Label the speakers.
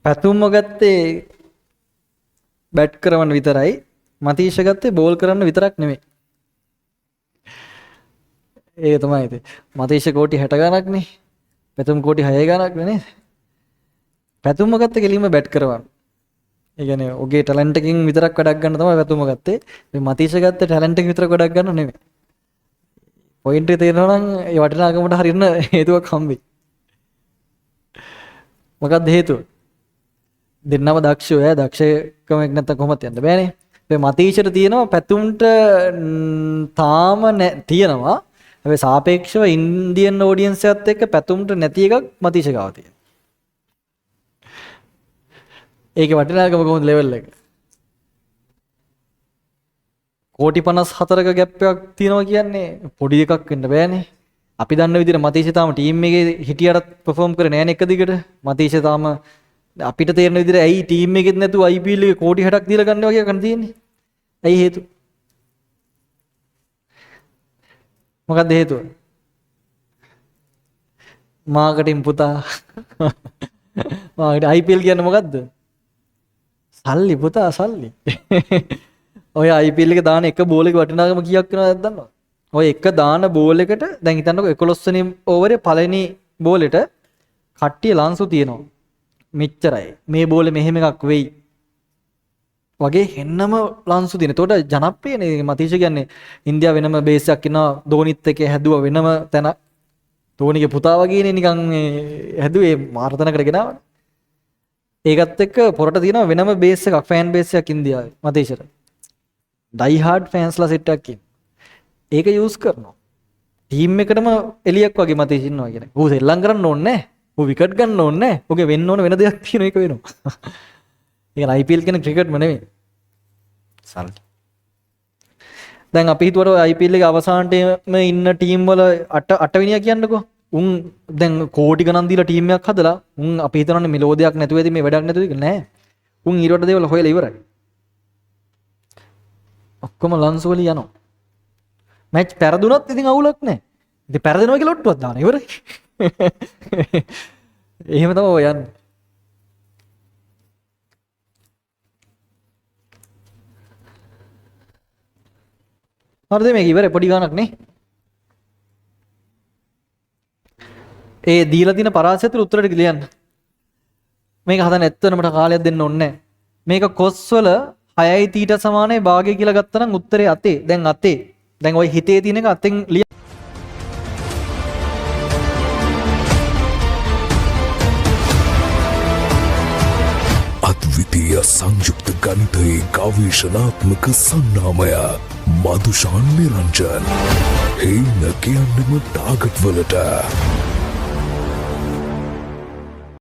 Speaker 1: පැතුම්ම ගත්තේ බැට් කරවන්න විතරයි. මතීෂ ගත්තේ බෝල් කරන්න විතරක් නෙමෙයි. ඒක තමයි ඉතින්. මතීෂ කෝටි 60 ගණක් නේ. පැතුම් කෝටි 6 ගණක් නේ. පැතුම්ම ගත්තේ කෙලින්ම බැට් කරවන්න. ඒ කියන්නේ ඔගේ ටැලන්ට් එකකින් විතරක් වැඩක් ගන්න තමයි පැතුම්ම ගත්තේ. මේ මතීෂ ගත්තේ ටැලන්ට් එක විතරක් වැඩක් ගන්න නෙමෙයි. පොයින්ට් එක තේරෙනවා නම් ඒ වටිනාකමට හරියන හේතුවක් හම්බෙයි. මොකක්ද හේතුව? දෙන්නම දක්ෂයෝ ඈ දක්ෂකමක් නැත්තම් කොහොමද යන්න බෑනේ. මේ මතීෂට තියෙනවා පැතුම්ට තාම තියෙනවා. හැබැයි සාපේක්ෂව ඉන්දියන් ඔඩියන්ස් එකත් එක්ක පැතුම්ට නැති එකක් මතීෂ ගාව තියෙනවා. ඒකේ වටිනාකම කොහොමද ලෙවල් එක? කෝටි 54ක ගැප් එකක් තියෙනවා කියන්නේ පොඩි එකක් වෙන්න බෑනේ. අපි දන්න විදිහට මතීෂ තාම ටීම් එකේ හිටියටත් perform කරේ නෑනේ එක දිගට. මතීෂ තාම අපිට තේරෙන විදිහට ඇයි ටීම් එකෙත් නැතුව IPL එකේ කෝටි 60ක් දීලා ගන්නවා කියලා කන තියෙන්නේ. ඇයි හේතුව? මොකක්ද හේතුව? මාකටිං පුතා. මාකටිං IPL කියන්නේ මොකද්ද? සල්ලි පුතා සල්ලි. ඔය IPL එක දාන එක බෝල් එක වටිනාකම කීයක් වෙනවද දන්නවද? ඔය එක දාන බෝල් එකට දැන් හිතන්නකෝ 11 වෙනි ඕවරේ පළවෙනි බෝලෙට කට්ටිය ලන්සු තියෙනවා. මෙච්චරයි. මේ බෝලේ මෙහෙම එකක් වෙයි. වගේ හෙන්නම ලන්සු තියෙන. ඒතකොට ජනප්‍රියනේ මතීෂ කියන්නේ ඉන්දියාව වෙනම බේස් එකක් ඉන්නවා. ධෝනිත් එක්ක හැදුවා වෙනම තැන. ධෝනිගේ පුතා වගේනේ නිකන් හැදුවේ මාර්තනකට ගෙනාවනේ. ඒකත් එක්ක පොරට තියෙනවා වෙනම බේස් එකක් ෆෑන් බේස් එකක් ඉන්දියාවේ මතීෂට. ඩයි හાર્ඩ් ෆෑන්ස්ලා සෙට් එකක් ඉන්න. ඒක යූස් කරනවා. ටීම් එකටම එලියක් වගේ මතීෂ ඉන්නවා කියන්නේ. ඌ සෙල්ලම් කරන්න ඕනේ නැහැ. ඌ විකට් ගන්න ඕනේ නැහැ. ඌගේ වෙන්න ඕන වෙන දෙයක් තියෙන එක වෙනවා. ඒක IPL කියන ක්‍රිකට්ම නෙමෙයි. සල්ලි. දැන් අපි හිතුවට IPL එකේ අවසානටම ඉන්න ටීම් වල 8 වෙනියා කියන්නකෝ. උන් දැන් කෝටි ගණන් දීලා ටීම් එකක් හදලා උන් අපි හිතනවානේ මෙලෝදියක් නැතුව ඇති මේ වැඩක් නැතුව කියලා නෑ. උන් ඊට දේවල් හොයලා ඉවරයි. ඔක්කොම ලන්ස් වල යනවා. මැච් පෙරදුනත් ඉතින් අවුලක් නැහැ. ඉතින් පෙරදෙනවා කියලා ඔට්ටුවක් දානවා ඉවරයි. එහෙම තමයි ඔය යන්නේ. හරිද මේක ඉවරයි පොඩි ගානක් නේ. ඒ දීලා තියෙන පරාසයට උත්තරට ලියන්න. මේක හදන්න ඇත්තටම කාලයක් දෙන්න ඕනේ නැහැ. මේක කොස් වල 6යි තීට සමානයි භාගය කියලා ගත්තා නම් උත්තරේ අතේ. දැන් අතේ. දැන් ওই හිතේ තියෙන එක අතෙන් ලිය.
Speaker 2: අද්විතීය සංයුක්ත ගණිතයේ ගවේෂණාත්මක සංනාමය මදුෂාන් නිරංජන්. හේන කියන්නේම ටාගට් වලට